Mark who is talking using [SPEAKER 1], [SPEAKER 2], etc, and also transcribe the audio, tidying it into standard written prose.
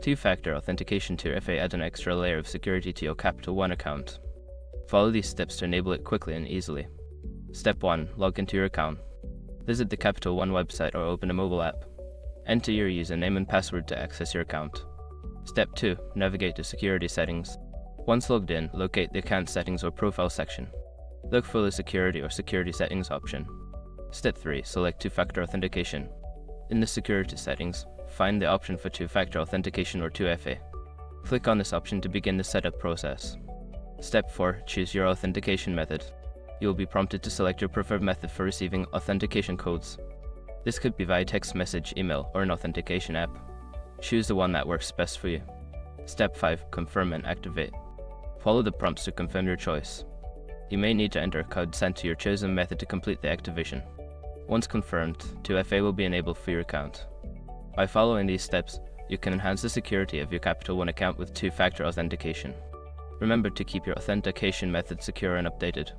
[SPEAKER 1] Two-factor authentication 2FA adds an extra layer of security to your Capital One account. Follow these steps to enable it quickly and easily. Step 1. Log into your account. Visit the Capital One website or open a mobile app. Enter your username and password to access your account. Step 2. Navigate to Security Settings. Once logged in, locate the Account Settings or Profile section. Look for the Security or Security Settings option. Step 3. Select Two-factor authentication. In the Security Settings, find the option for Two-factor authentication or 2FA. Click on this option to begin the setup process. Step 4. Choose your authentication method. You will be prompted to select your preferred method for receiving authentication codes. This could be via text message, email, or an authentication app. Choose the one that works best for you. Step 5. Confirm and activate. Follow the prompts to confirm your choice. You may need to enter a code sent to your chosen method to complete the activation. Once confirmed, 2FA will be enabled for your account. By following these steps, you can enhance the security of your Capital One account with two-factor authentication. Remember to keep your authentication method secure and updated.